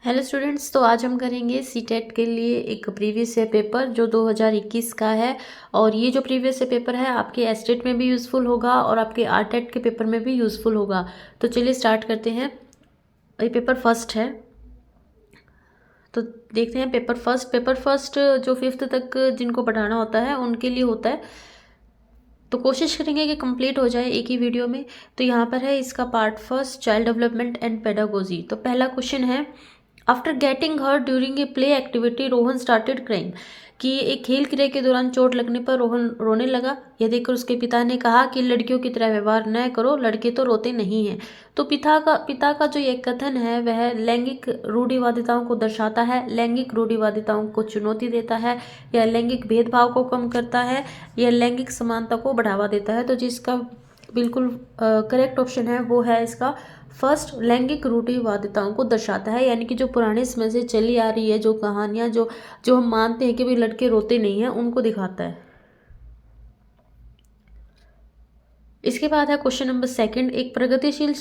Hello students, तो आज हम करेंगे सीटेट के लिए एक प्रीवियस ईयर पेपर जो 2021 का है। और ये जो प्रीवियस ईयर पेपर है आपके एस्टेट में भी यूज़फुल होगा और आपके आरटेट के पेपर में भी यूज़फुल होगा। तो चलिए स्टार्ट करते हैं। ये पेपर फर्स्ट है, तो देखते हैं पेपर फर्स्ट जो 5th तक जिनको पढ़ाना होता है उनके लिए होता है। तो कोशिश करेंगे कि कंप्लीट हो जाए एक ही वीडियो में। तो यहाँ पर है इसका part first, child development and pedagogy. तो पहला क्वेश्चन है, after getting hurt during a play activity Rohan started crying. कि एक खेल क्रिया के दौरान चोट लगने पर रोहन रोने लगा। यह देखकर उसके पिता ने कहा कि लड़कियों की तरह व्यवहार न करो, लड़के तो रोते नहीं हैं। तो पिता का जो ये कथन है वह लैंगिक रूढ़िवादिताओं को दर्शाता है, लैंगिक रूढ़िवादिताओं को चुनौती देता है, या लैंगिक भेदभाव को कम करता है, या लैंगिक समानता को बढ़ावा देता है। तो जिसका बिल्कुल करेक्ट ऑप्शन है वो है इसका फर्स्ट, लैंगिक रूढ़िवादिताओं को दर्शाता है। यानी कि जो पुराने समय से चली आ रही है जो कहानियां जो जो हम मानते हैं कि भाई लड़के रोते नहीं हैं, उनको दिखाता है। इसके बाद है क्वेश्चन नंबर सेकंड, एक प्रगतिशील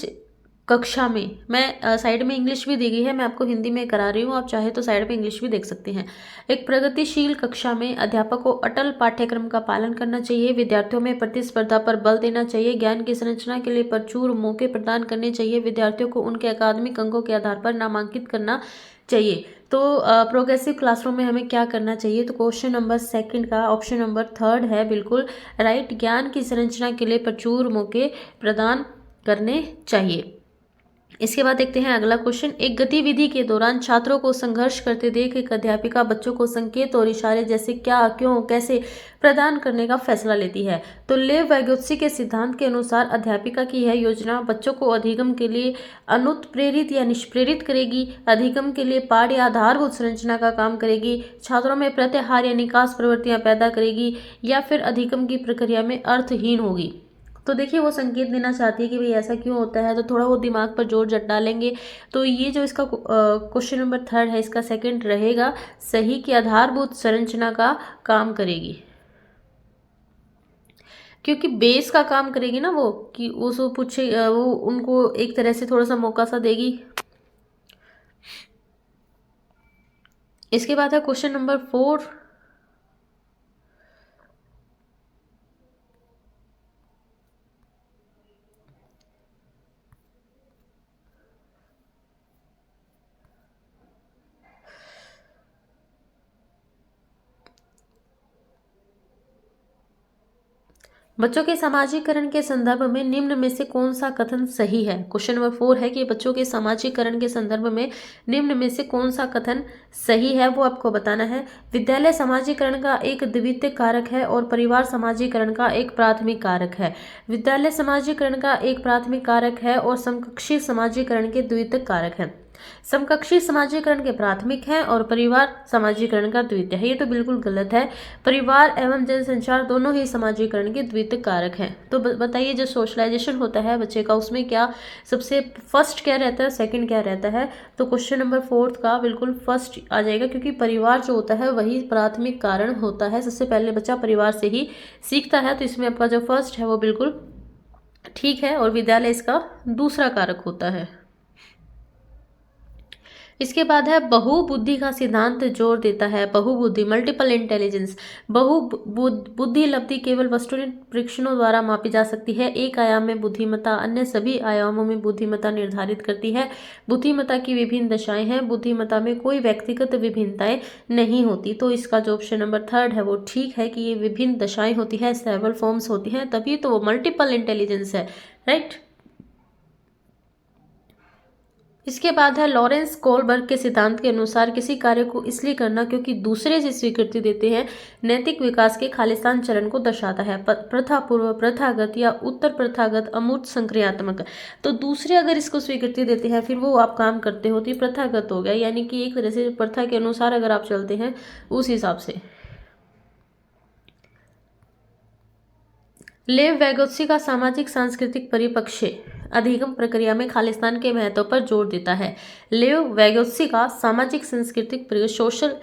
कक्षा में, मैं साइड में इंग्लिश भी दी गई है, मैं आपको हिंदी में करा रही हूँ, आप चाहे तो साइड में इंग्लिश भी देख सकते हैं। एक प्रगतिशील कक्षा में अध्यापक को अटल पाठ्यक्रम का पालन करना चाहिए, विद्यार्थियों में प्रतिस्पर्धा पर बल देना चाहिए, ज्ञान की संरचना के लिए प्रचुर मौके प्रदान करने चाहिए, विद्यार्थियों को उनके अकादमिक अंकों के आधार पर नामांकित करना चाहिए। तो प्रोग्रेसिव क्लासरूम में हमें क्या करना चाहिए? तो क्वेश्चन नंबर सेकंड का ऑप्शन नंबर थर्ड है बिल्कुल राइट, ज्ञान की संरचना के लिए प्रचुर मौके प्रदान करने चाहिए। इसके बाद देखते हैं अगला क्वेश्चन, एक गतिविधि के दौरान छात्रों को संघर्ष करते देख एक अध्यापिका बच्चों को संकेत और इशारे जैसे क्या, क्यों, कैसे प्रदान करने का फैसला लेती है। तो लेव वैगोत्स्की के सिद्धांत के अनुसार अध्यापिका की यह योजना बच्चों को अधिगम के लिए अनुत्प्रेरित या निष्प्रेरित करेगी, अधिगम के लिए पाठ या आधारभूत संरचना का काम करेगी, छात्रों में प्रत्याहार या निकास प्रवृत्तियां पैदा करेगी, या फिर अधिगम की प्रक्रिया में अर्थहीन होगी। तो देखिए वो संकेत देना चाहती है कि भाई ऐसा क्यों होता है, तो थोड़ा वो दिमाग पर जोर जट डालेंगे। तो ये जो इसका क्वेश्चन नंबर थर्ड है, इसका सेकंड रहेगा सही, की आधारभूत संरचना का काम करेगी, क्योंकि बेस का काम करेगी ना वो, कि वो पूछे वो उनको एक तरह से थोड़ा सा मौका सा देगी। इसके बाद है क्वेश्चन नंबर 4, बच्चों के सामाजिकरण के संदर्भ में निम्न में से कौन सा कथन सही है? क्वेश्चन नंबर 4 है कि बच्चों के सामाजिकरण के संदर्भ में निम्न में से कौन सा कथन सही है, वो आपको बताना है। विद्यालय सामाजिकरण का एक द्वितीयक कारक है और परिवार सामाजिकरण का एक प्राथमिक कारक है। विद्यालय सामाजिकरण का एक प्राथमिक कारक है और समकक्षी सामाजिकरण के द्वितीयक कारक है। समकक्षी समाजीकरण के प्राथमिक है और परिवार समाजीकरण का द्वितीय है। ये तो बिल्कुल गलत है। परिवार एवं जनसंचार दोनों ही समाजीकरण के द्वितीय कारक हैं। तो बताइए जो सोशलाइजेशन होता है बच्चे का, उसमें क्या सबसे फर्स्ट क्या रहता है, सेकंड क्या रहता है? तो क्वेश्चन नंबर 4 का बिल्कुल फर्स्ट आ जाएगा, क्योंकि परिवार जो होता है वही प्राथमिक कारण होता है। सबसे पहले बच्चा परिवार से ही सीखता है, तो इसमें आपका जो फर्स्ट है वो बिल्कुल ठीक है, और विद्यालय इसका दूसरा कारक होता है। इसके बाद है बहुबुद्धि का सिद्धांत जोर देता है, बहुबुद्धि मल्टीपल इंटेलिजेंस, बुद्धि लब्धि केवल वस्तुनिष्ठ परीक्षणों द्वारा मापी जा सकती है। एक आयाम में बुद्धिमत्ता अन्य सभी आयामों में बुद्धिमत्ता निर्धारित करती है। बुद्धिमत्ता की विभिन्न दशाएं हैं, बुद्धिमत्ता में कोई व्यक्तिगत विभिन्नताएं नहीं होती। तो इसका जो ऑप्शन नंबर थर्ड है वो ठीक है, कि ये विभिन्न दशाएं होती है, सेवरल फॉर्म्स होती हैं, तभी तो वो मल्टीपल इंटेलिजेंस है, राइट। इसके बाद है लॉरेंस कोलबर्ग के सिद्धांत के अनुसार किसी कार्य को इसलिए करना क्योंकि दूसरे से स्वीकृति देते हैं नैतिक विकास के खालिस्तान चरण को दर्शाता है। प्रथा पूर्व, प्रथागत या उत्तर प्रथागत, अमूर्त, संक्रियात्मक। तो दूसरे अगर इसको स्वीकृति देते हैं फिर वो आप काम करते हो, तो ये प्रथागत हो गया, यानी कि एक तरह से प्रथा के अनुसार अगर आप चलते हैं उस हिसाब से। लेव वैगोत्स्की का सामाजिक सांस्कृतिक परिप्रेक्ष्य अधिगम प्रक्रिया में खालिस्तान के महत्व पर जोर देता है। लेव वैगोत्स्की का सामाजिक सांस्कृतिक सोशल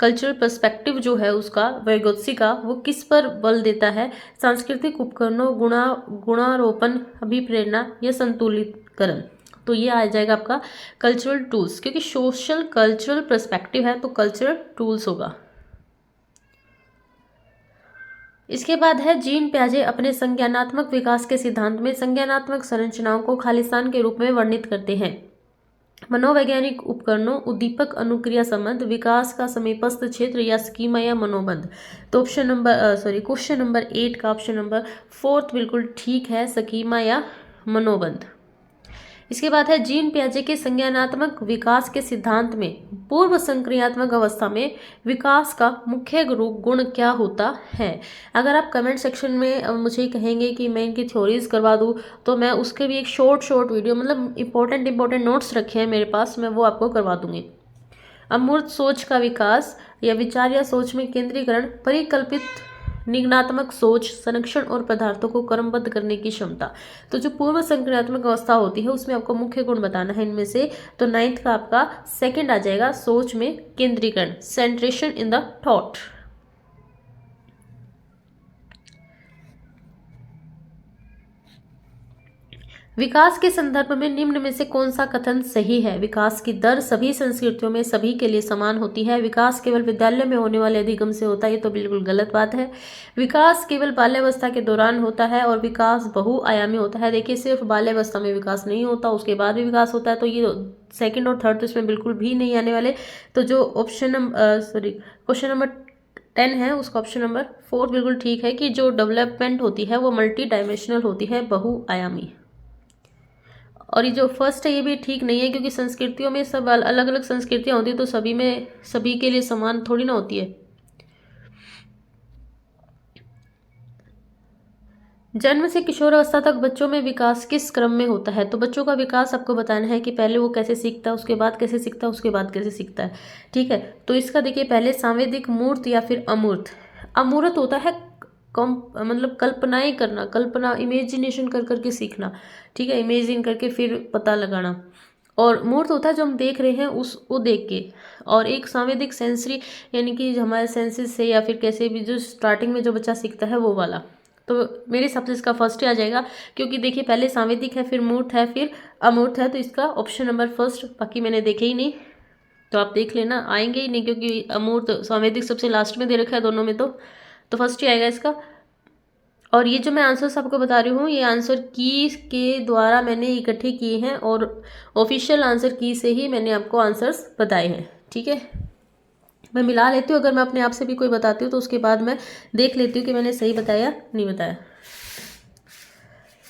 कल्चरल पर्सपेक्टिव जो है उसका, वैगोत्स्की का, वो किस पर बल देता है? सांस्कृतिक उपकरणों, गुणारोपण, अभिप्रेरणा या संतुलितकरण। तो ये आ जाएगा आपका कल्चरल टूल्स, क्योंकि सोशल कल्चरल पर्सपेक्टिव है तो कल्चरल टूल्स होगा। इसके बाद है जीन प्याजे अपने संज्ञानात्मक विकास के सिद्धांत में संज्ञानात्मक संरचनाओं को खालिस्तान के रूप में वर्णित करते हैं। मनोवैज्ञानिक उपकरणों, उद्दीपक, अनुक्रिया संबंध, विकास का समीपस्थ क्षेत्र या स्कीमा या मनोबंध। तो क्वेश्चन नंबर 8 का ऑप्शन नंबर 4 बिल्कुल ठीक है, स्कीमा या मनोबंध। इसके बाद है जीन पियाजे के संज्ञानात्मक विकास के सिद्धांत में पूर्व संक्रियात्मक अवस्था में विकास का मुख्य गुण क्या होता है। अगर आप कमेंट सेक्शन में मुझे कहेंगे कि मैं इनकी थ्योरीज करवा दूं तो मैं उसके भी एक शॉर्ट वीडियो, मतलब इंपॉर्टेंट नोट्स रखे हैं मेरे पास, मैं वो आपको करवा दूंगी। अमूर्त सोच का विकास या विचार या सोच में केंद्रीकरण, परिकल्पित निगनात्मक सोच, संरक्षण और पदार्थों को क्रमबद्ध करने की क्षमता। तो जो पूर्व संक्रियात्मक अवस्था होती है उसमें आपको मुख्य गुण बताना है इनमें से। तो 9th का आपका सेकंड आ जाएगा, सोच में केंद्रीकरण, सेंट्रेशन इन द थॉट। विकास के संदर्भ में निम्न में से कौन सा कथन सही है। विकास की दर सभी संस्कृतियों में सभी के लिए समान होती है। विकास केवल विद्यालय में होने वाले अधिगम से होता है, ये तो बिल्कुल गलत बात है। विकास केवल बाल्यावस्था के दौरान होता है और विकास बहुआयामी होता है। देखिए, सिर्फ बाल्यावस्था में विकास नहीं होता, उसके बाद भी विकास होता है। तो ये सेकंड और थर्ड तो इसमें बिल्कुल भी नहीं आने वाले। तो जो क्वेश्चन नंबर 10 है उसका ऑप्शन नंबर 4 बिल्कुल ठीक है कि जो डेवलपमेंट होती है वो मल्टी डायमेंशनल होती है, बहुआयामी। और ये जो फर्स्ट है ये भी ठीक नहीं है, क्योंकि संस्कृतियों में सब अलग अलग संस्कृतियां होती है तो सभी के लिए समान थोड़ी ना होती है। जन्म से किशोर अवस्था तक बच्चों में विकास किस क्रम में होता है। तो बच्चों का विकास आपको बताना है कि पहले वो कैसे सीखता है, उसके बाद कैसे सीखता है, उसके बाद कैसे सीखता है। ठीक है, तो इसका देखिए, पहले सांवेदिक, मूर्त या फिर अमूर्त। अमूर्त होता है मतलब कल्पनाएं करना, इमेजिनेशन कर करके सीखना। ठीक है, इमेजिन करके फिर पता लगाना। और मूर्त होता है जो हम देख रहे हैं उसको देख के। और एक सांवेदिक, सेंसरी, यानी कि हमारे सेंसेस से या फिर कैसे भी जो स्टार्टिंग में जो बच्चा सीखता है वो वाला। तो मेरे हिसाब से इसका फर्स्ट ही आ जाएगा, क्योंकि देखिए पहले सांवेदिक है, फिर मूर्त है, फिर अमूर्त है। तो इसका ऑप्शन नंबर फर्स्ट, बाकी मैंने देखे ही नहीं तो आप देख लेना, आएंगे ही नहीं, क्योंकि अमूर्त सांवेदिक सबसे लास्ट में दे रखा है दोनों में। तो फर्स्ट ही आएगा इसका। और ये जो मैं आंसर्स आपको बता रही हूँ ये आंसर की के द्वारा मैंने इकट्ठे किए हैं और ऑफिशियल आंसर की से ही मैंने आपको आंसर्स बताए हैं। ठीक है, मैं मिला लेती हूँ, अगर मैं अपने आप से भी कोई बताती हूँ तो उसके बाद मैं देख लेती हूँ कि मैंने सही बताया नहीं बताया।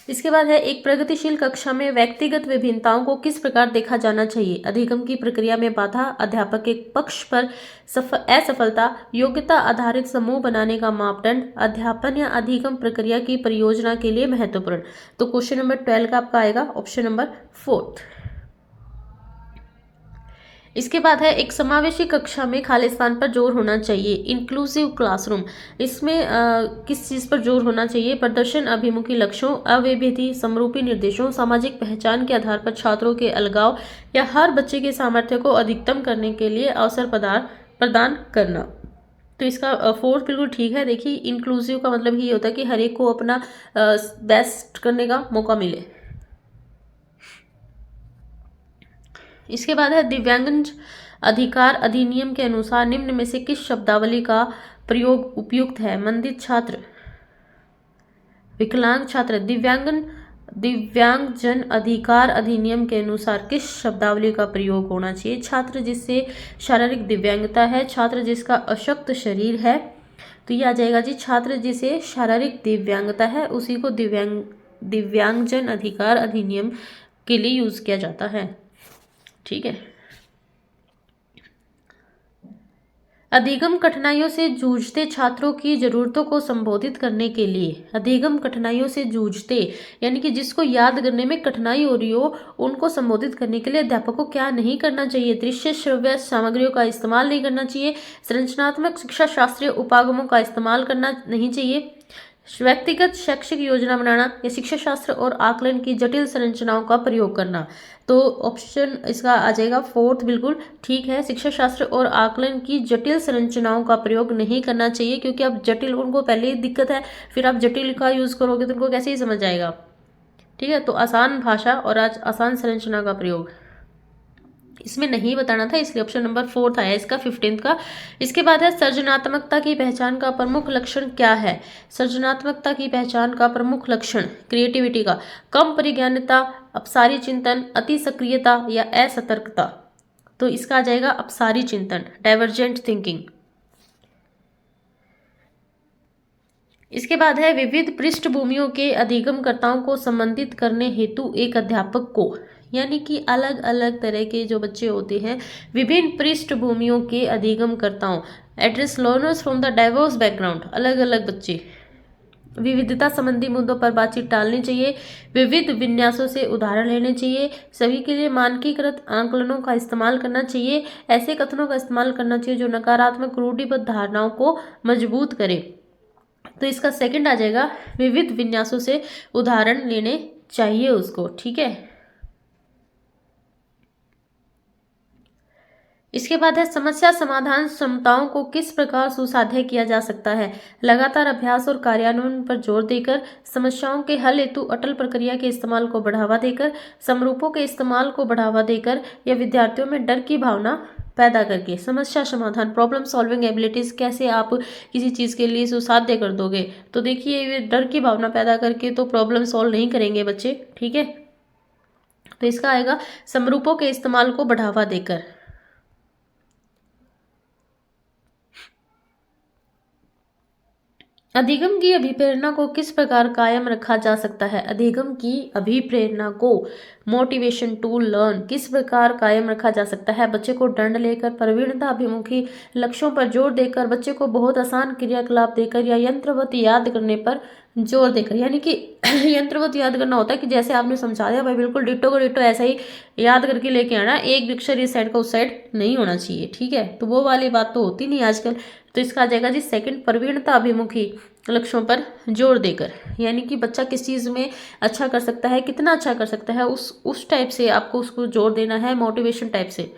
इसके बाद है, एक प्रगतिशील कक्षा में व्यक्तिगत विभिन्नताओं को किस प्रकार देखा जाना चाहिए। अधिगम की प्रक्रिया में बाधा, अध्यापक के पक्ष पर असफलता, योग्यता आधारित समूह बनाने का मापदंड, अध्यापन या अधिगम प्रक्रिया की परियोजना के लिए महत्वपूर्ण। तो क्वेश्चन नंबर 12 का आपका आएगा ऑप्शन नंबर 4। इसके बाद है, एक समावेशी कक्षा में खालिस्तान पर जोर होना चाहिए, इंक्लूसिव क्लासरूम। इसमें किस चीज़ पर जोर होना चाहिए। प्रदर्शन अभिमुखी लक्ष्यों, अविभेदी समरूपी निर्देशों, सामाजिक पहचान के आधार पर छात्रों के अलगाव या हर बच्चे के सामर्थ्य को अधिकतम करने के लिए अवसर प्रदान करना। तो इसका 4 बिल्कुल ठीक है। देखिए, इंक्लूसिव का मतलब ही होता है कि हर एक को अपना बेस्ट करने का मौका मिले। इसके बाद है, दिव्यांगजन अधिकार अधिनियम के अनुसार निम्न में से किस शब्दावली का प्रयोग उपयुक्त है। मंदित छात्र, विकलांग छात्र। दिव्यांगजन अधिकार अधिनियम के अनुसार किस शब्दावली का प्रयोग होना चाहिए। छात्र जिससे शारीरिक दिव्यांगता है, छात्र जिसका अशक्त शरीर है। तो ये आ जाएगा जी, छात्र जिसे शारीरिक दिव्यांगता है उसी को दिव्यांगजन अधिकार अधिनियम के लिए यूज किया जाता है। ठीक है, अधिगम कठिनाइयों से जूझते छात्रों की जरूरतों को संबोधित करने के लिए। अधिगम कठिनाइयों से जूझते यानी कि जिसको याद करने में कठिनाई हो रही हो, उनको संबोधित करने के लिए अध्यापक को क्या नहीं करना चाहिए। दृश्य श्रव्य सामग्रियों का इस्तेमाल नहीं करना चाहिए। संरचनात्मक शिक्षा शास्त्रीय उपागमों का इस्तेमाल करना नहीं चाहिए। व्यक्तिगत शैक्षिक योजना बनाना या शिक्षा शास्त्र और आकलन की जटिल संरचनाओं का प्रयोग करना। तो ऑप्शन इसका आ जाएगा 4 बिल्कुल ठीक है। शिक्षा शास्त्र और आकलन की जटिल संरचनाओं का प्रयोग नहीं करना चाहिए, क्योंकि आप जटिल, उनको पहले ही दिक्कत है, फिर आप जटिल का यूज करोगे तो उनको कैसे ही समझ आएगा। ठीक है। तो आसान भाषा और आज आसान संरचना का प्रयोग इसमें नहीं बताना था, इसलिए ऑप्शन नंबर 4 आया इसका 15 का। इसके बाद है सृजनात्मकता की पहचान का प्रमुख लक्षण क्या है। सृजनात्मकता की पहचान का प्रमुख लक्षण क्रिएटिविटी का कम परिज्ञानता, अपसारी चिंतन, अति सक्रियता या असतर्कता। तो इसका आ जाएगा अपसारी चिंतन, डाइवर्जेंट थिंकिंग। इसके बाद है विविध पृष्ठभूमियों के अधिगमकर्ताओं को संबंधित करने हेतु एक अध्यापक को, यानी कि अलग अलग तरह के जो बच्चे होते हैं, विभिन्न पृष्ठभूमियों के अधिगमकर्ताओं, address learners from the diverse background, अलग अलग बच्चे, विविधता संबंधी मुद्दों पर बातचीत टालनी चाहिए, विविध विन्यासों से उदाहरण लेने चाहिए, सभी के लिए मानकीकृत आंकलनों का इस्तेमाल करना चाहिए, ऐसे कथनों का इस्तेमाल करना चाहिए जो नकारात्मक रूढ़िबद्ध धारणाओं को मजबूत करे। तो इसका सेकंड आ जाएगा विविध विन्यासों से उदाहरण लेने चाहिए उसको, ठीक है। इसके बाद है समस्या समाधान क्षमताओं को किस प्रकार सुसाध्य किया जा सकता है। लगातार अभ्यास और कार्यान्वयन पर जोर देकर, समस्याओं के हल हेतु अटल प्रक्रिया के इस्तेमाल को बढ़ावा देकर, समरूपों के इस्तेमाल को बढ़ावा देकर, या विद्यार्थियों में डर की भावना पैदा करके। समस्या समाधान, प्रॉब्लम सॉल्विंग एबिलिटीज, कैसे आप किसी चीज़ के लिए सुसाध्य कर दोगे। तो देखिए ये डर की भावना पैदा करके तो प्रॉब्लम सॉल्व नहीं करेंगे बच्चे, ठीक है। तो इसका आएगा समरूपों के इस्तेमाल को बढ़ावा देकर। अधिगम की अभिप्रेरणा को किस प्रकार कायम रखा जा सकता है। अधिगम की अभिप्रेरणा को, मोटिवेशन टू लर्न, किस प्रकार कायम रखा जा सकता है। बच्चे को दंड लेकर, प्रवीणता अभिमुखी लक्ष्यों पर जोर देकर, बच्चे को बहुत आसान क्रियाकलाप देकर, या यंत्रवत याद करने पर जोर देकर। यानी कि यंत्रवत याद करना होता है कि जैसे आपने समझा दिया भाई बिल्कुल डिट्टो को डिट्टो ऐसा ही याद करके लेके आना, एक भी अक्षर इस साइड का उस साइड नहीं होना चाहिए, ठीक है। तो वो वाली बात तो होती नहीं आजकल। तो इसका आ जाएगा जी सेकंड, प्रवीणता अभिमुखी लक्ष्यों पर जोर देकर, यानी कि बच्चा किस चीज़ में अच्छा कर सकता है, कितना अच्छा कर सकता है, उस टाइप से आपको उसको जोर देना है, मोटिवेशन टाइप से।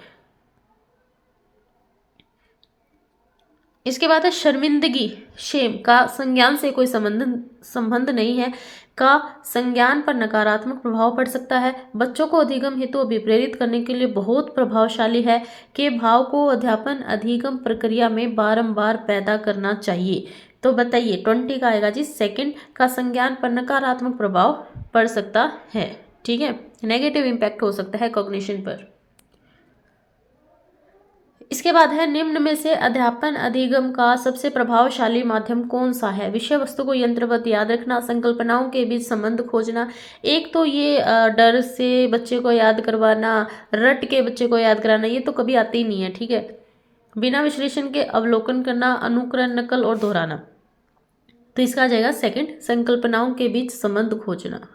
इसके बाद है शर्मिंदगी, शेम का संज्ञान से कोई संबंध नहीं है, का संज्ञान पर नकारात्मक प्रभाव पड़ सकता है, बच्चों को अधिगम हेतु अभिप्रेरित करने के लिए बहुत प्रभावशाली है, के भाव को अध्यापन अधिगम प्रक्रिया में बारंबार पैदा करना चाहिए। तो बताइए 20 का आएगा जी सेकंड, का संज्ञान पर नकारात्मक प्रभाव पड़ सकता है, ठीक है। नेगेटिव इंपैक्ट हो सकता है कॉग्निशन पर। इसके बाद है निम्न में से अध्यापन अधिगम का सबसे प्रभावशाली माध्यम कौन सा है। विषय वस्तु को यंत्रवत याद रखना, संकल्पनाओं के बीच संबंध खोजना। एक तो ये डर से बच्चे को याद करवाना, रट के बच्चे को याद कराना, ये तो कभी आते ही नहीं है, ठीक है। बिना विश्लेषण के अवलोकन करना, अनुकरण, नकल और दोहराना। तो इसका आ जाएगा सेकंड, संकल्पनाओं के बीच संबंध खोजना।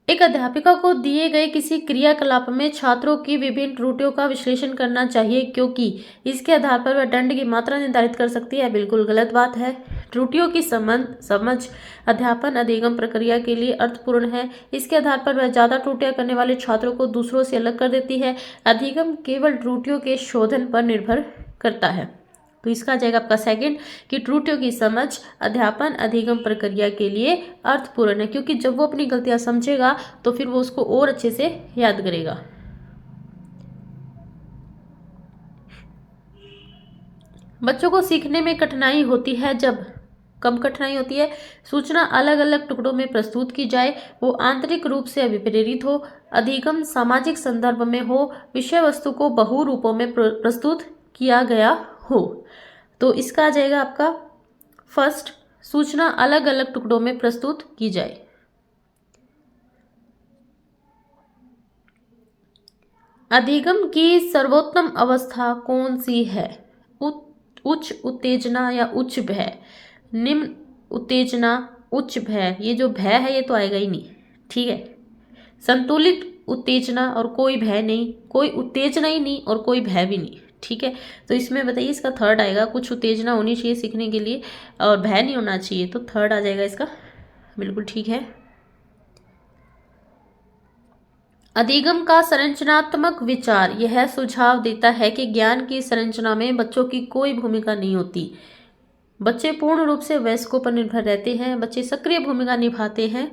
एक अध्यापिका को दिए गए किसी क्रियाकलाप में छात्रों की विभिन्न त्रुटियों का विश्लेषण करना चाहिए, क्योंकि इसके आधार पर वह दंड की मात्रा निर्धारित कर सकती है। बिल्कुल गलत बात है। त्रुटियों की समझ अध्यापन अधिगम प्रक्रिया के लिए अर्थपूर्ण है। इसके आधार पर वह ज्यादा त्रुटियां करने वाले छात्रों को दूसरों से अलग कर देती है। अधिगम केवल त्रुटियों के शोधन पर निर्भर करता है। तो इसका आ जाएगा आपका सेकंड, कि त्रुटियों की समझ अध्यापन अधिगम प्रक्रिया के लिए अर्थपूर्ण है, क्योंकि जब वो अपनी गलतियां समझेगा तो फिर वो उसको और अच्छे से याद करेगा। बच्चों को सीखने में कठिनाई होती है जब, कब कठिनाई होती है, सूचना अलग अलग टुकड़ों में प्रस्तुत की जाए, वो आंतरिक रूप से अभिप्रेरित हो, अधिगम सामाजिक संदर्भ में हो, विषय वस्तु को बहु रूपों में प्रस्तुत किया गया हो। तो इसका आ जाएगा आपका फर्स्ट, सूचना अलग अलग टुकड़ों में प्रस्तुत की जाए। अधिगम की सर्वोत्तम अवस्था कौन सी है। उच्च उत्तेजना या उच्च भय, निम्न उत्तेजना, उच्च भय। ये जो भय है ये तो आएगा ही नहीं, ठीक है। संतुलित उत्तेजना और कोई भय नहीं, कोई उत्तेजना ही नहीं और कोई भय भी नहीं, ठीक है। तो इसमें बताइए इसका थर्ड आएगा, कुछ उत्तेजना होनी चाहिए सीखने के लिए और भय नहीं होना चाहिए, तो थर्ड आ जाएगा इसका, बिल्कुल ठीक है। अधिगम का संरचनात्मक विचार यह सुझाव देता है कि ज्ञान की संरचना में बच्चों की कोई भूमिका नहीं होती। बच्चे पूर्ण रूप से वयस्कों पर निर्भर रहते हैं। बच्चे सक्रिय भूमिका निभाते हैं।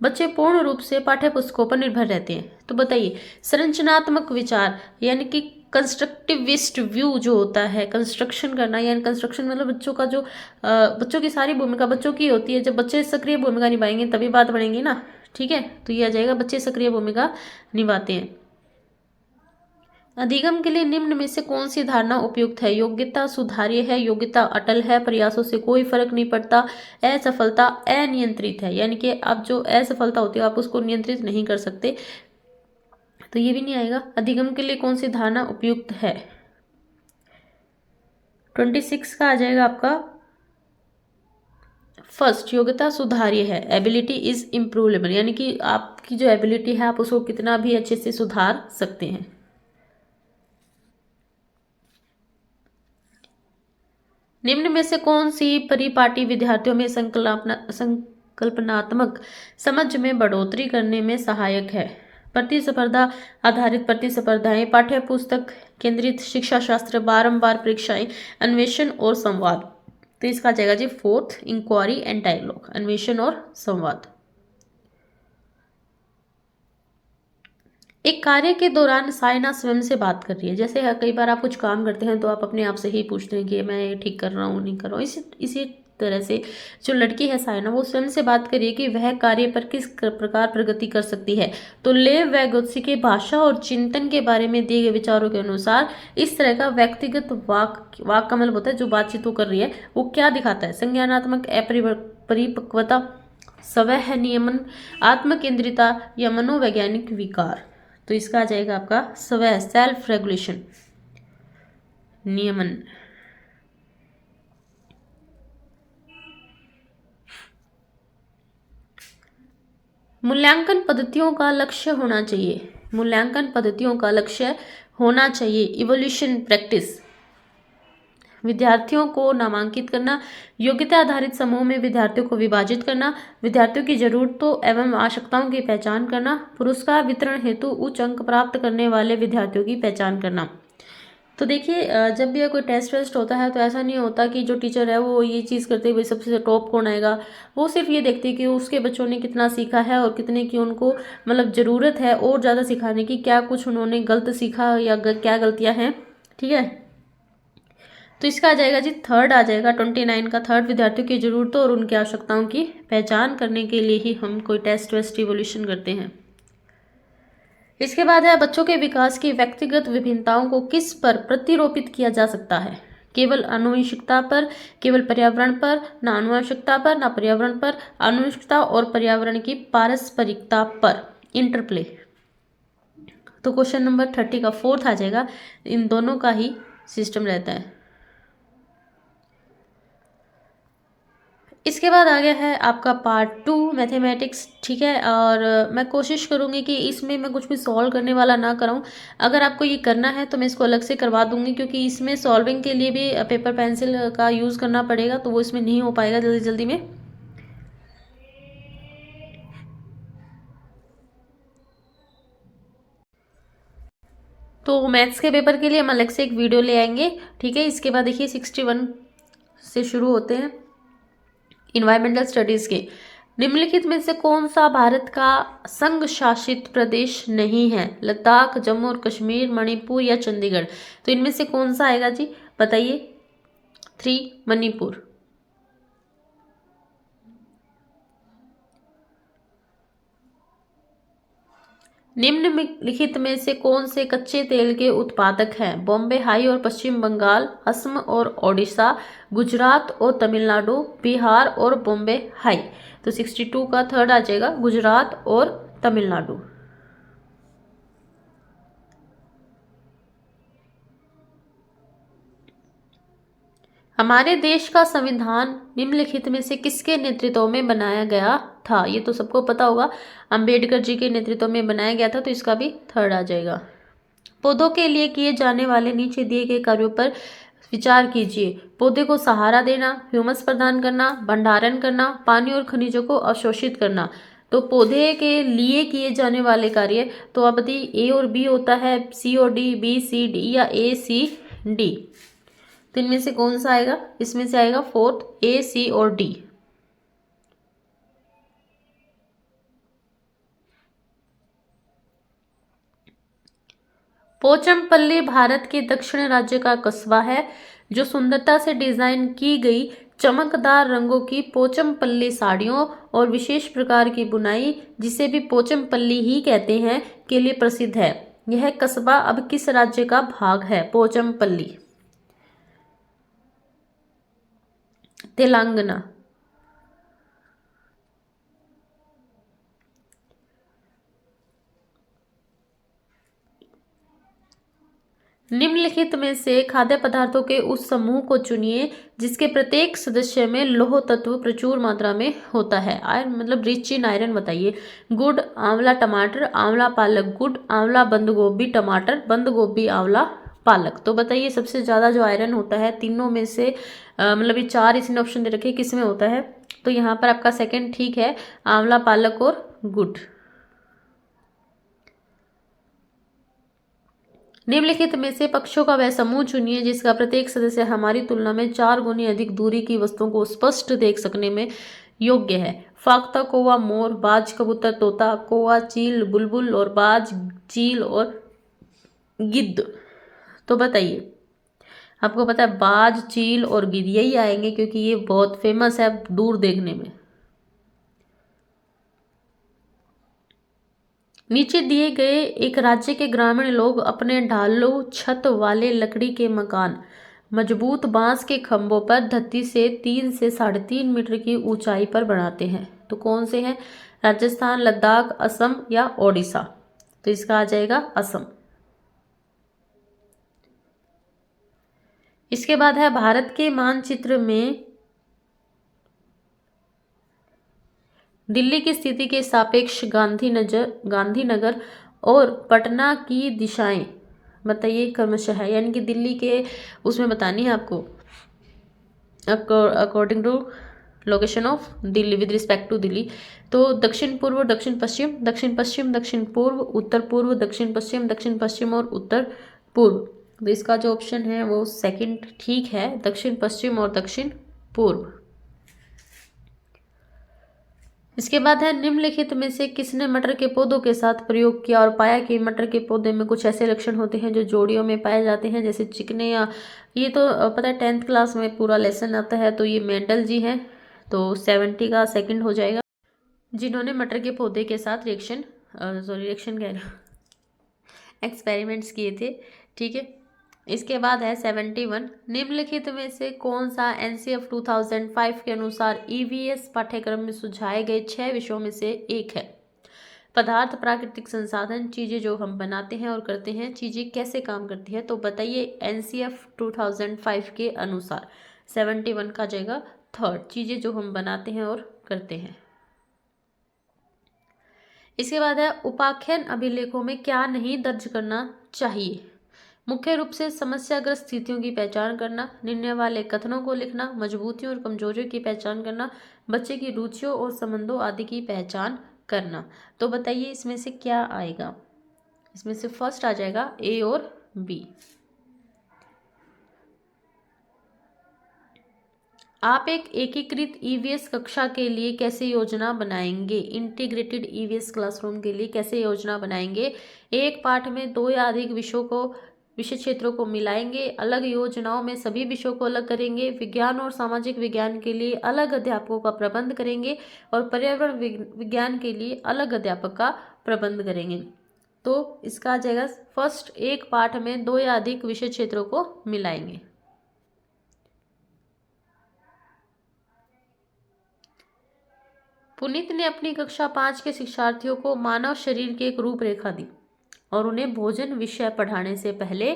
बच्चे पूर्ण रूप से पाठ्य पुस्तकों पर निर्भर रहते हैं। तो बताइए, संरचनात्मक विचार यानी कि कंस्ट्रक्टिविस्ट व्यू जो होता है, कंस्ट्रक्शन करना, यानी कंस्ट्रक्शन मतलब बच्चों का जो बच्चों की सारी भूमिका बच्चों की होती है। जब बच्चे सक्रिय भूमिका निभाएंगे तभी बात बढ़ेंगी ना, ठीक है। तो ये आ जाएगा, बच्चे सक्रिय भूमिका निभाते हैं। अधिगम के लिए निम्न में से कौन सी धारणा उपयुक्त है? योग्यता सुधार्य है, योग्यता अटल है, प्रयासों से कोई फर्क नहीं पड़ता, असफलता अनियंत्रित है, यानी कि आप जो असफलता होती है आप उसको नियंत्रित नहीं कर सकते, तो ये भी नहीं आएगा। अधिगम के लिए कौन सी धारणा उपयुक्त है? 26 का आ जाएगा आपका फर्स्ट, योग्यता सुधार्य है, एबिलिटी इज इम्प्रूवेबल, यानी कि आपकी जो एबिलिटी है आप उसको कितना भी अच्छे से सुधार सकते हैं। निम्न में से कौन सी परिपाटी विद्यार्थियों में संकल्पनात्मक समझ में बढ़ोतरी करने में सहायक है? प्रतिस्पर्धा आधारित प्रतिस्पर्धाएं, पाठ्य पुस्तक केंद्रित शिक्षा शास्त्र, बारंबार परीक्षाएं, अन्वेषण और संवाद। तो इसका आ जाएगा जी फोर्थ, इंक्वायरी एंड डायलॉग, अन्वेषण और संवाद। एक कार्य के दौरान सायना स्वयं से बात कर रही है। जैसे कई बार आप कुछ काम करते हैं तो आप अपने आप से ही पूछते हैं कि मैं ये ठीक कर रहा हूँ नहीं कर रहा हूँ। इसी तरह से जो लड़की है सायना, वो स्वयं से बात कर रही है कि वह कार्य पर किस प्रकार प्रगति कर सकती है। तो लेव वैगोत्स्की के भाषा और चिंतन के बारे में दिए गए विचारों के अनुसार इस तरह का व्यक्तिगत वाक का मतलब होता है जो बातचीत वो कर रही है वो क्या दिखाता है? संज्ञानात्मक अपरिपक्वता, स्वह नियमन, आत्मकेंद्रिता या मनोवैज्ञानिक विकार। तो इसका आ जाएगा आपका स्वय, सेल्फ रेगुलेशन, नियमन। मूल्यांकन पद्धतियों का लक्ष्य होना चाहिए, मूल्यांकन पद्धतियों का लक्ष्य होना चाहिए इवोल्यूशन प्रैक्टिस, विद्यार्थियों को नामांकित करना, योग्यता आधारित समूह में विद्यार्थियों को विभाजित करना, विद्यार्थियों की जरूरतों एवं आवश्यकताओं की पहचान करना, पुरस्कार वितरण हेतु उच्च अंक प्राप्त करने वाले विद्यार्थियों की पहचान करना। तो देखिए, जब भी कोई टेस्ट वेस्ट होता है तो ऐसा नहीं होता कि जो टीचर है वो ये चीज़ करते हुए सबसे टॉप कौन आएगा। वो सिर्फ ये देखती है कि उसके बच्चों ने कितना सीखा है और कितने की उनको मतलब ज़रूरत है और ज़्यादा सिखाने की, क्या कुछ उन्होंने गलत सीखा या क्या गलतियाँ हैं, ठीक है। तो इसका आ जाएगा जी थर्ड आ जाएगा 29 का थर्ड, विद्यार्थियों की जरूरतों और उनकी आवश्यकताओं की पहचान करने के लिए ही हम कोई टेस्ट वेस्ट इवोल्यूशन करते हैं। इसके बाद है बच्चों के विकास की व्यक्तिगत विभिन्नताओं को किस पर प्रतिरोपित किया जा सकता है? केवल आनुवंशिकता पर, केवल पर्यावरण पर, ना आनुवंशिकता पर ना पर्यावरण पर, आनुवंशिकता और पर्यावरण की पारस्परिकता पर, इंटरप्ले। तो क्वेश्चन नंबर 30 का फोर्थ आ जाएगा, इन दोनों का ही सिस्टम रहता है। इसके बाद आ गया है आपका पार्ट 2 मैथमेटिक्स, ठीक है। और मैं कोशिश करूँगी कि इसमें मैं कुछ भी सॉल्व करने वाला ना कराऊँ। अगर आपको ये करना है तो मैं इसको अलग से करवा दूँगी, क्योंकि इसमें सॉल्विंग के लिए भी पेपर पेंसिल का यूज़ करना पड़ेगा, तो वो इसमें नहीं हो पाएगा जल्दी जल्दी में। तो मैथ्स के पेपर के लिए हम अलग से एक वीडियो ले आएंगे, ठीक है। इसके बाद देखिए 61 से शुरू होते हैं इन्वायरमेंटल स्टडीज़ के। निम्नलिखित में से कौन सा भारत का संघ शासित प्रदेश नहीं है? लद्दाख, जम्मू और कश्मीर, मणिपुर या चंडीगढ़। तो इनमें से कौन सा आएगा जी, बताइए। 3 मणिपुर। निम्नलिखित में से कौन से कच्चे तेल के उत्पादक हैं? बॉम्बे हाई और पश्चिम बंगाल, असम और ओडिशा, गुजरात और तमिलनाडु, बिहार और बॉम्बे हाई। तो 62 का थर्ड आ जाएगा, गुजरात और तमिलनाडु। हमारे देश का संविधान निम्नलिखित में से किसके नेतृत्व में बनाया गया था? ये तो सबको पता होगा, अंबेडकर जी के नेतृत्व में बनाया गया था, तो इसका भी थर्ड आ जाएगा। पौधों के लिए किए जाने वाले नीचे दिए गए कार्यों पर विचार कीजिए। पौधे को सहारा देना, ह्यूमस प्रदान करना, भंडारण करना, पानी और खनिजों को अवशोषित करना। तो पौधे के लिए किए जाने वाले कार्य, तो आप बताइए, ए और बी होता है, सी और डी, बी सी डी या ए सी डी। तो इनमें से कौन सा आएगा? इसमें से आएगा फोर्थ, ए, सी और डी। पोचमपल्ली भारत के दक्षिण राज्य का कस्बा है जो सुंदरता से डिजाइन की गई चमकदार रंगों की पोचमपल्ली साड़ियों और विशेष प्रकार की बुनाई, जिसे भी पोचमपल्ली ही कहते हैं, के लिए प्रसिद्ध है। यह कस्बा अब किस राज्य का भाग है? पोचमपल्ली। तेलंगाना। निम्नलिखित में से खाद्य पदार्थों के उस समूह को चुनिए जिसके प्रत्येक सदस्य में लौह तत्व प्रचुर मात्रा में होता है। आयरन मतलब रिच इन आयरन बताइए। गुड़, आंवला, टमाटर, आंवला, पालक। गुड़, आंवला, बंद गोभी, टमाटर, बंद गोभी, आंवला, पालक। तो बताइए सबसे ज्यादा जो आयरन होता है तीनों में से, मतलब ये चार इसने ऑप्शन दे रखे, किस में होता है? तो यहाँ पर आपका सेकंड ठीक है, आंवला, पालक और गुड़। निम्नलिखित में से पक्षियों का वह समूह चुनिए जिसका प्रत्येक सदस्य हमारी तुलना में 4 गुनी अधिक दूरी की वस्तुओं को स्पष्ट देख सकने में योग्य है। फाख्ता, कौवा, मोर, बाज, कबूतर, तोता, कौवा, चील, बुलबुल और बाज, चील और गिद्ध। तो बताइए, आपको पता है बाज, चील और गिद्ध यही आएंगे क्योंकि ये बहुत फेमस है दूर देखने में। नीचे दिए गए एक राज्य के ग्रामीण लोग अपने ढालू छत वाले लकड़ी के मकान मजबूत बांस के खंभों पर धरती से 3 से 3.5 मीटर की ऊंचाई पर बनाते हैं। तो कौन से हैं? राजस्थान, लद्दाख, असम या ओडिशा। तो इसका आ जाएगा असम। इसके बाद है भारत के मानचित्र में दिल्ली की स्थिति के सापेक्ष गांधीनगर और पटना की दिशाएं बताइए क्रमशः है, यानी कि दिल्ली के उसमें बतानी है आपको according to location of Delhi with respect to Delhi. तो दक्षिण पूर्व, दक्षिण पश्चिम, दक्षिण पश्चिम, दक्षिण पूर्व, उत्तर पूर्व, दक्षिण पश्चिम, दक्षिण पश्चिम और उत्तर पूर्व। तो इसका जो ऑप्शन है वो सेकंड ठीक है, दक्षिण पश्चिम और दक्षिण पूर्व। इसके बाद है निम्नलिखित में से किसने मटर के पौधों के साथ प्रयोग किया और पाया कि मटर के पौधे में कुछ ऐसे लक्षण होते हैं जो जोड़ियों में पाए जाते हैं, जैसे चिकने या ये तो पता है 10th क्लास में पूरा लेसन आता है। तो ये मेंडल जी हैं, तो 70 का सेकंड हो जाएगा, जिन्होंने मटर के पौधे के साथ रिएक्शन कह रहा एक्सपेरिमेंट्स किए थे। ठीक है, इसके बाद है 71। निम्नलिखित में से कौन सा एनसीएफ 2005 के अनुसार ईवीएस पाठ्यक्रम में सुझाए गए 6 विषयों में से एक है? पदार्थ, प्राकृतिक संसाधन, चीजें जो हम बनाते हैं और करते हैं, चीजें कैसे काम करती है। तो बताइए एनसीएफ 2005 के अनुसार 71 का जाएगा थर्ड, चीजें जो हम बनाते हैं और करते हैं। इसके बाद है उपाख्यान अभिलेखों में क्या नहीं दर्ज करना चाहिए? मुख्य रूप से समस्याग्रस्त स्थितियों की पहचान करना, निर्णय वाले कथनों को लिखना, मजबूतियों और कमजोरियों की पहचान करना, बच्चे की रुचियों और संबंधों आदि की पहचान करना। तो बताइए इसमें से क्या आएगा? इसमें से फर्स्ट आ जाएगा ए और बी। आप एक एकीकृत ईवीएस कक्षा के लिए कैसे योजना बनाएंगे? इंटीग्रेटेड ईवीएस क्लासरूम के लिए कैसे योजना बनाएंगे? एक पाठ में 2 या अधिक विषय क्षेत्रों को मिलाएंगे, अलग योजनाओं में सभी विषयों को अलग करेंगे, विज्ञान और सामाजिक विज्ञान के लिए अलग अध्यापकों का प्रबंध करेंगे और पर्यावरण विज्ञान के लिए अलग अध्यापक का प्रबंध करेंगे। तो इसका आ जाएगा फर्स्ट, एक पाठ में 2 या अधिक विषय क्षेत्रों को मिलाएंगे। पुनीत ने अपनी कक्षा 5 के शिक्षार्थियों को मानव शरीर की एक रूपरेखा दी और उन्हें भोजन विषय पढ़ाने से पहले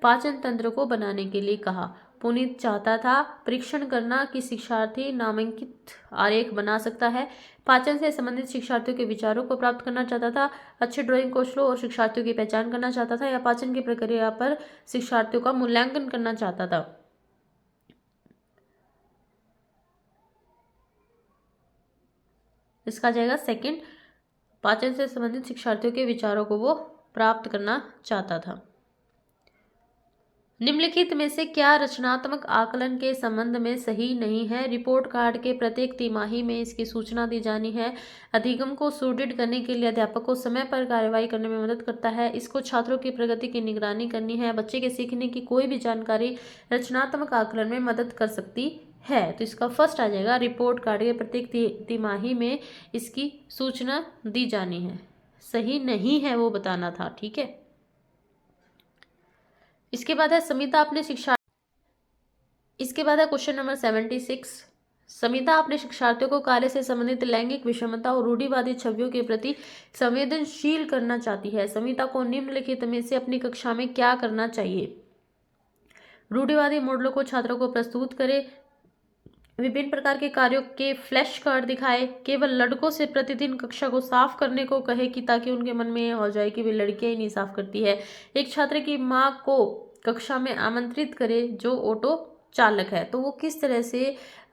पाचन तंत्र को बनाने के लिए कहा। पुनीत चाहता था परीक्षण करना कि शिक्षार्थी नामांकित आरेख बना सकता है, पाचन से संबंधित शिक्षार्थियों के विचारों को प्राप्त करना चाहता था, अच्छे ड्राइंग कौशलों और शिक्षार्थियों की पहचान करना चाहता था, या पाचन की प्रक्रिया पर शिक्षार्थियों का मूल्यांकन करना चाहता था। इसका जाएगा सेकंड, पाचन से संबंधित शिक्षार्थियों के विचारों को वो प्राप्त करना चाहता था। निम्नलिखित में से क्या रचनात्मक आकलन के संबंध में सही नहीं है? रिपोर्ट कार्ड के प्रत्येक तिमाही में इसकी सूचना दी जानी है। अधिगम को सुदृढ़ करने के लिए अध्यापक को समय पर कार्रवाई करने में मदद करता है। इसको छात्रों की प्रगति की निगरानी करनी है। बच्चे के सीखने की कोई भी जानकारी रचनात्मक आकलन में मदद कर सकती है। तो इसका फर्स्ट आ जाएगा, रिपोर्ट कार्ड के प्रत्येक तिमाही में इसकी सूचना दी जानी है। सही नहीं है वो बताना था, ठीक है। इसके बाद है संहिता अपने शिक्षा इसके बाद है क्वेश्चन नंबर 76। संहिता अपने शिक्षार्थियों को कार्य से संबंधित लैंगिक विषमता और रूढ़िवादी छवियों के प्रति संवेदनशील करना चाहती है। संहिता को निम्नलिखित में से अपनी कक्षा में क्या करना चाहिए? रूढ़िवादी मॉडलों को छात्रों को प्रस्तुत करे, विभिन्न प्रकार के कार्यों के फ्लैश कार्ड दिखाए, केवल लड़कों से प्रतिदिन कक्षा को साफ करने को कहे कि ताकि उनके मन में यह हो जाए कि वे लड़कियां ही नहीं साफ करती है, एक छात्र की माँ को कक्षा में आमंत्रित करे जो ऑटो चालक है। तो वो किस तरह से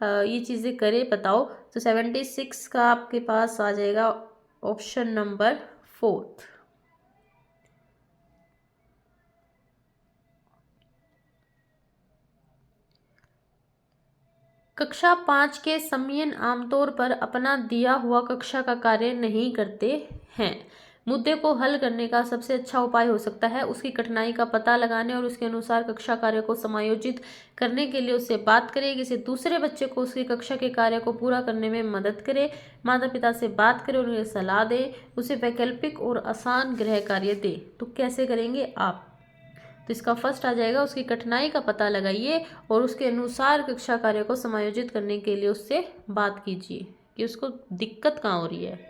ये चीज़ें करे बताओ। तो 76 का आपके पास आ जाएगा ऑप्शन नंबर 4। कक्षा 5 के सम्मियन आमतौर पर अपना दिया हुआ कक्षा का कार्य नहीं करते हैं। मुद्दे को हल करने का सबसे अच्छा उपाय हो सकता है उसकी कठिनाई का पता लगाने और उसके अनुसार कक्षा कार्य को समायोजित करने के लिए उससे बात करें। किसी दूसरे बच्चे को उसकी कक्षा के कार्य को पूरा करने में मदद करें, माता पिता से बात करें और उन्हें सलाह दें, उसे वैकल्पिक और आसान गृह कार्य दें। तो कैसे करेंगे आप? तो इसका फर्स्ट आ जाएगा, उसकी कठिनाई का पता लगाइए और उसके अनुसार कक्षा कार्य को समायोजित करने के लिए उससे बात कीजिए कि उसको दिक्कत कहाँ हो रही है।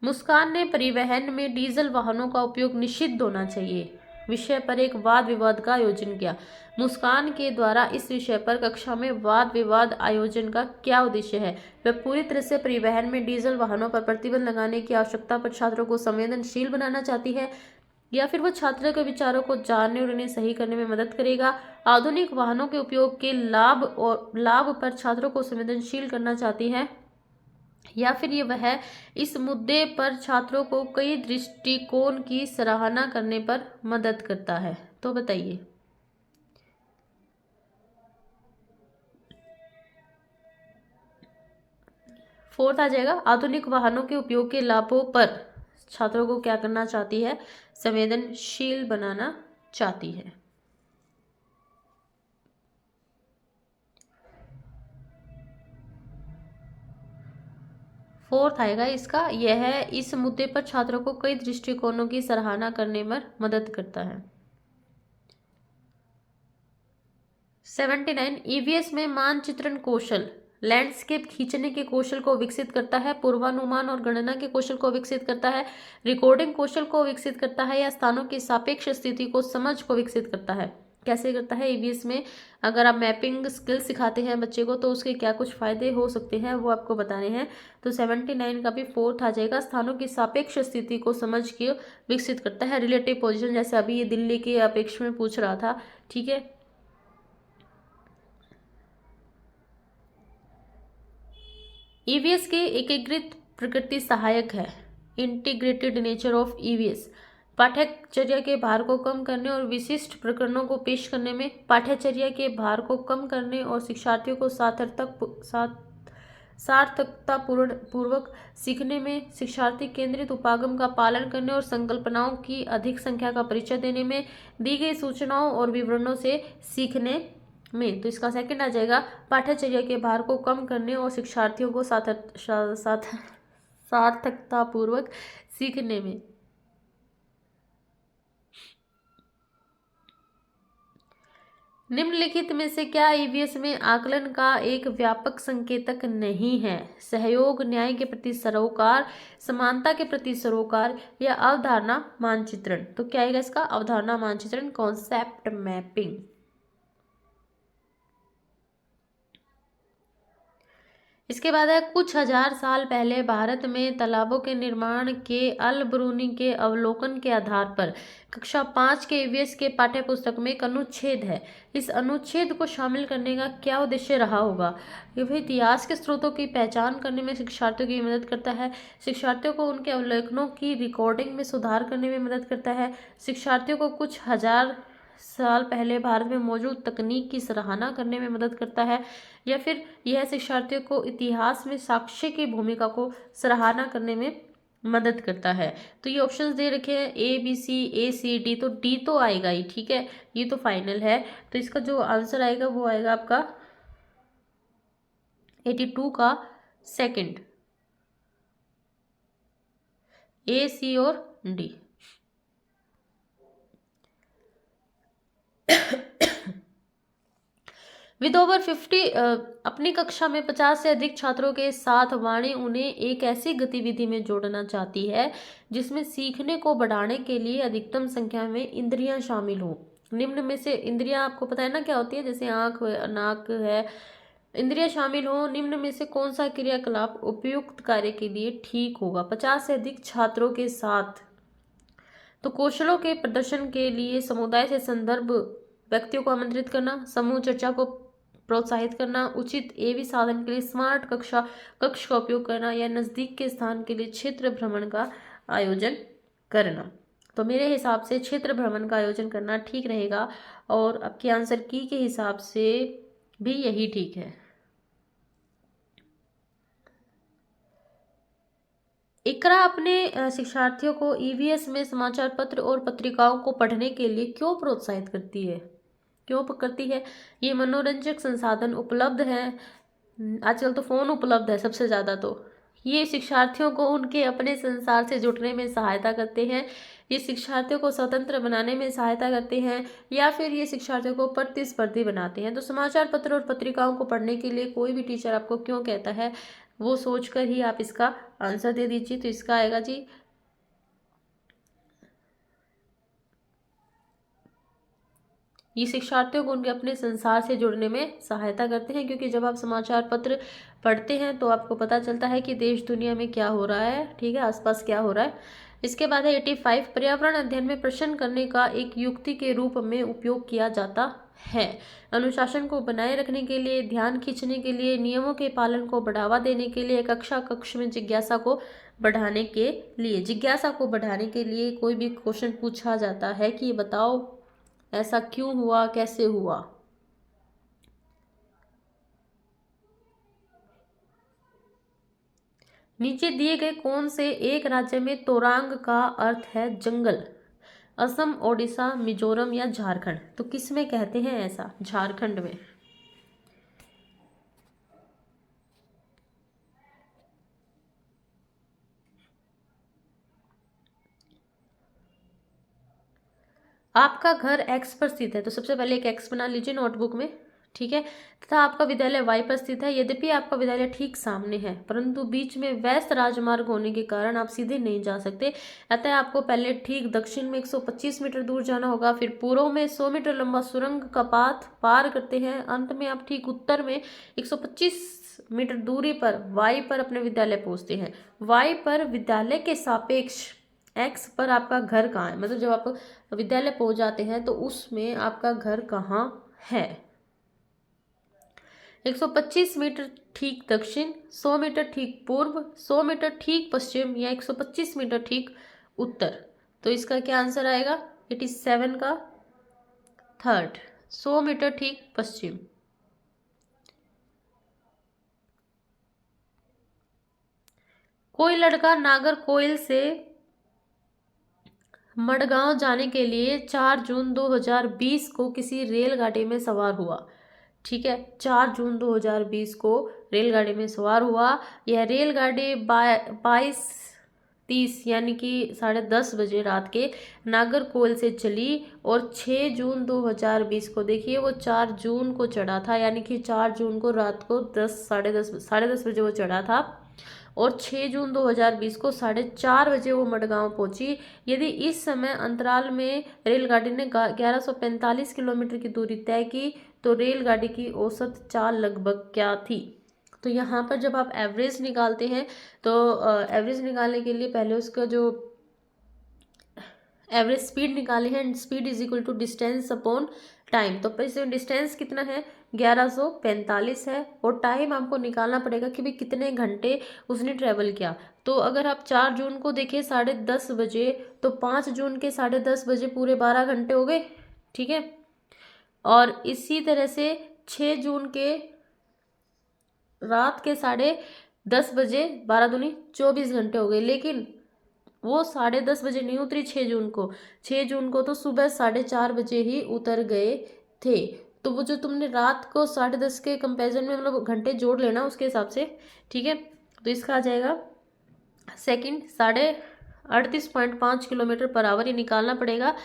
मुस्कान ने परिवहन में डीजल वाहनों का उपयोग निषिद्ध होना चाहिए विषय पर एक वाद विवाद का आयोजन किया। मुस्कान के द्वारा इस विषय पर कक्षा में वाद विवाद आयोजन का क्या उद्देश्य है? वह पूरी तरह से परिवहन में डीजल वाहनों पर प्रतिबंध लगाने की आवश्यकता पर छात्रों को संवेदनशील बनाना चाहती है, या फिर वो छात्रों के विचारों को जानने और उन्हें सही करने में मदद करेगा। आधुनिक वाहनों के उपयोग के लाभ पर छात्रों को संवेदनशील करना चाहती है, या फिर ये वह इस मुद्दे पर छात्रों को कई दृष्टिकोण की सराहना करने पर मदद करता है। तो बताइए। फोर्थ आ जाएगा, आधुनिक वाहनों के उपयोग के लाभों पर छात्रों को क्या करना चाहती है? संवेदनशील बनाना चाहती है। फोर्थ आएगा इसका, यह है इस मुद्दे पर छात्रों को कई दृष्टिकोणों की सराहना करने में मदद करता है। 79 ईवीएस में मानचित्रण कौशल लैंडस्केप खींचने के कौशल को विकसित करता है, पूर्वानुमान और गणना के कौशल को विकसित करता है, रिकॉर्डिंग कौशल को विकसित करता है, या स्थानों की सापेक्ष स्थिति को समझ को विकसित करता है। कैसे करता है? ईवीएस में अगर आप मैपिंग स्किल सिखाते हैं बच्चे को तो उसके क्या कुछ फायदे हो सकते हैं वो आपको बताने हैं। तो 79 का भी फोर्थ आ जाएगा, स्थानों की सापेक्ष स्थिति को समझ के विकसित करता है। रिलेटिव पोजीशन, जैसे अभी ये दिल्ली के अपेक्ष में पूछ रहा था, ठीक है। ईवीएस के एकीकृत प्रकृति सहायक है, इंटीग्रेटेड नेचर ऑफ ईवीएस पाठ्यचर्या के भार को कम करने और विशिष्ट प्रकरणों को पेश करने में, पाठ्यचर्या के भार को कम करने और शिक्षार्थियों को सार्थकता पूर्वक सीखने में, शिक्षार्थी केंद्रित उपागम का पालन करने और संकल्पनाओं की अधिक संख्या का परिचय देने में, दी गई सूचनाओं और विवरणों से सीखने में। तो इसका सेकंड आ जाएगा, पाठ्यचर्या के भार को कम करने और शिक्षार्थियों को सार्थकता पूर्वक सीखने में। निम्नलिखित में से क्या ईवीएस में आकलन का एक व्यापक संकेतक नहीं है? सहयोग, न्याय के प्रति सरोकार, समानता के प्रति सरोकार, या अवधारणा मानचित्रण। तो क्या आएगा इसका? अवधारणा मानचित्रण, कॉन्सेप्ट मैपिंग। इसके बाद है कुछ हजार साल पहले भारत में तालाबों के निर्माण के अल ब्रूनी के अवलोकन के आधार पर कक्षा 5 के ईवीएस के पाठ्य पुस्तक में एक अनुच्छेद है। इस अनुच्छेद को शामिल करने का क्या उद्देश्य रहा होगा? यह इतिहास के स्रोतों की पहचान करने में शिक्षार्थियों की मदद करता है, शिक्षार्थियों को उनके अवलोकनों की रिकॉर्डिंग में सुधार करने में मदद करता है, शिक्षार्थियों को कुछ हजार साल पहले भारत में मौजूद तकनीक की सराहना करने में मदद करता है, या फिर यह शिक्षार्थियों को इतिहास में साक्ष्य की भूमिका को सराहना करने में मदद करता है। तो ये ऑप्शंस दे रखे हैं A B C D, तो डी तो आएगा ही, ठीक है, ये तो फाइनल है। तो इसका जो आंसर आएगा वो आएगा आपका 82 का सेकंड, A, C और D। विद ओवर 50 अपनी कक्षा में 50 से अधिक छात्रों के साथ वाणी उन्हें एक ऐसी गतिविधि में जोड़ना चाहती है जिसमें सीखने को बढ़ाने के लिए अधिकतम संख्या में इंद्रियां शामिल हों। निम्न में से इंद्रियां आपको पता है ना क्या होती है, जैसे आंख, नाक है, इंद्रियां शामिल हो, निम्न में से कौन सा क्रियाकलाप उपयुक्त कार्य के लिए ठीक होगा? 50 से अधिक छात्रों के साथ, तो कौशलों के प्रदर्शन के लिए समुदाय से संदर्भ व्यक्तियों को आमंत्रित करना, समूह चर्चा को प्रोत्साहित करना, उचित एवी साधन के लिए स्मार्ट कक्ष का उपयोग करना, या नज़दीक के स्थान के लिए क्षेत्र भ्रमण का आयोजन करना। तो मेरे हिसाब से क्षेत्र भ्रमण का आयोजन करना ठीक रहेगा, और आपके आंसर की के हिसाब से भी यही ठीक है। इकरा अपने शिक्षार्थियों को ईवीएस में समाचार पत्र और पत्रिकाओं को पढ़ने के लिए क्यों प्रोत्साहित करती है? क्यों करती है? ये मनोरंजक संसाधन उपलब्ध हैं, आजकल तो फ़ोन उपलब्ध है सबसे ज़्यादा, तो ये शिक्षार्थियों को उनके अपने संसार से जुड़ने में सहायता करते हैं, ये शिक्षार्थियों को स्वतंत्र बनाने में सहायता करते हैं, या फिर ये शिक्षार्थियों को प्रतिस्पर्धी बनाते हैं। तो समाचार पत्र और पत्रिकाओं को पढ़ने के लिए कोई भी टीचर आपको क्यों कहता है, वो सोचकर ही आप इसका आंसर दे दीजिए। तो इसका आएगा जी, ये शिक्षार्थियों को उनके अपने संसार से जुड़ने में सहायता करते हैं, क्योंकि जब आप समाचार पत्र पढ़ते हैं तो आपको पता चलता है कि देश दुनिया में क्या हो रहा है, ठीक है, आसपास क्या हो रहा है। इसके बाद है 85, पर्यावरण अध्ययन में प्रश्न करने का एक युक्ति के रूप में उपयोग किया जाता है। अनुशासन को बनाए रखने के लिए, ध्यान खींचने के लिए, नियमों के पालन को बढ़ावा देने के लिए, कक्ष में जिज्ञासा को बढ़ाने के लिए। जिज्ञासा को बढ़ाने के लिए कोई भी क्वेश्चन पूछा जाता है कि बताओ ऐसा क्यों हुआ, कैसे हुआ। नीचे दिए गए कौन से एक राज्य में तोरांग का अर्थ है जंगल? असम, ओडिशा, मिजोरम या झारखंड? तो किस में कहते हैं ऐसा? झारखंड में। आपका घर एक्स पर स्थित है, तो सबसे पहले एक एक्स बना लीजिए नोटबुक में, ठीक है, तथा आपका विद्यालय वाई पर स्थित है। यद्यपि आपका विद्यालय ठीक सामने है, परंतु बीच में व्यस्त राजमार्ग होने के कारण आप सीधे नहीं जा सकते, अतः आपको पहले ठीक दक्षिण में 125 मीटर दूर जाना होगा, फिर पूर्व में 100 मीटर लंबा सुरंग का पाथ पार करते हैं, अंत में आप ठीक उत्तर में 125 मीटर दूरी पर वाई पर अपने विद्यालय पहुंचते हैं। वाई पर विद्यालय के सापेक्ष एक्स पर आपका घर कहाँ है, मतलब जब आप विद्यालय पहुंच जाते हैं तो उसमें आपका घर कहाँ है? 125 मीटर ठीक दक्षिण, 100 मीटर ठीक पूर्व, 100 मीटर ठीक पश्चिम, या 125 मीटर ठीक उत्तर? तो इसका क्या आंसर आएगा? 87 का थर्ड, 100 मीटर ठीक पश्चिम। कोई लड़का नागरकोइल से मडगांव जाने के लिए 4 जून 2020 को किसी रेलगाड़ी में सवार हुआ, ठीक है, 4 जून 2020 को रेलगाड़ी में सवार हुआ। यह रेलगाड़ी 22:30 यानी कि 10:30 बजे रात के नागरकोइल से चली, और 6 जून 2020 को देखिए वो 4 जून को चढ़ा था, यानी कि 4 जून को रात को 10:30 बजे वो चढ़ा था, और 6 जून 2020 को 4:30 बजे वो मडगांव पहुंची। यदि इस समय अंतराल में रेलगाड़ी ने 1145 किलोमीटर की दूरी तय की, तो रेलगाड़ी की औसत चाल लगभग क्या थी? तो यहाँ पर जब आप एवरेज निकालते हैं तो एवरेज निकालने के लिए पहले उसका जो एवरेज स्पीड निकाले हैं, speed is equal to distance upon time. तो इसमें डिस्टेंस कितना है, 1145 है, और टाइम आपको निकालना पड़ेगा कि भाई कितने घंटे उसने ट्रेवल किया। तो अगर आप 4 जून को देखें 10:30 बजे, तो 5 जून के 10:30 बजे पूरे 12 घंटे हो गए, ठीक है। और इसी तरह से 6 जून के रात के 10:30 बजे 12 दूनी 24 घंटे हो गए, लेकिन वो 10:30 बजे नहीं उतरी 6 जून को। 6 जून को तो सुबह 4:30 बजे ही उतर गए थे। तो वो जो तुमने रात को 10:30 के कंपेरिजन में मतलब घंटे जोड़ लेना उसके हिसाब से, ठीक है। तो इसका आ जाएगा सेकंड 38.5 किलोमीटर पर आवर, ये निकालना पड़ेगा।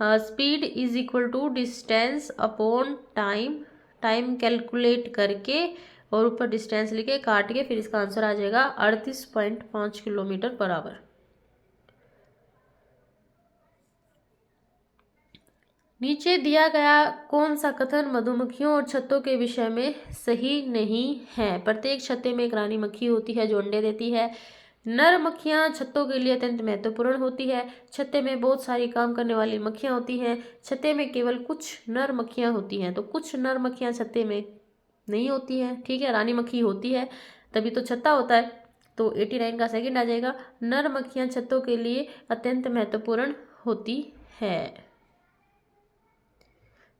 Speed is equal to distance upon time, time calculate करके और ऊपर डिस्टेंस लिखे काट के, फिर इसका आंसर आ जाएगा 38.5 किलोमीटर पर आवर। नीचे दिया गया कौन सा कथन मधुमक्खियों और छत्तों के विषय में सही नहीं है। प्रत्येक छत्ते में एक रानी मक्खी होती है जो अंडे देती है। नर मक्खियां छत्तों के लिए अत्यंत महत्वपूर्ण होती है। छत्ते में बहुत सारी काम करने वाली मक्खियां होती हैं। छत्ते में केवल कुछ नर मक्खियां होती हैं, तो कुछ नर मक्खियां छत्ते में नहीं होती हैं, ठीक है। रानी मक्खी होती है तभी तो छत्ता होता है। तो 89 का सेकंड आ जाएगा, नर मक्खियां छत्तों के लिए अत्यंत महत्वपूर्ण होती है।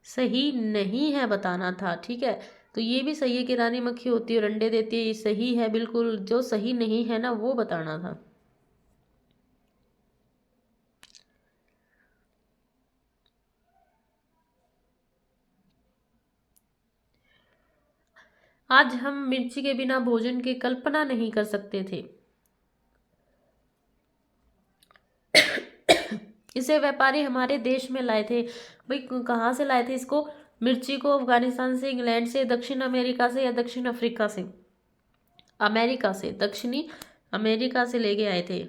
सही नहीं है बताना था, ठीक है। तो ये भी सही है कि रानी मक्खी होती है और अंडे देती है, ये सही है बिल्कुल। जो सही नहीं है ना वो बताना था। आज हम मिर्ची के बिना भोजन की कल्पना नहीं कर सकते थे। इसे व्यापारी हमारे देश में लाए थे। भाई कहाँ से लाए थे इसको, मिर्ची को अफगानिस्तान से, इंग्लैंड से, दक्षिण अमेरिका से या दक्षिण अफ्रीका से, अमेरिका से, दक्षिणी अमेरिका से लेके आए थे।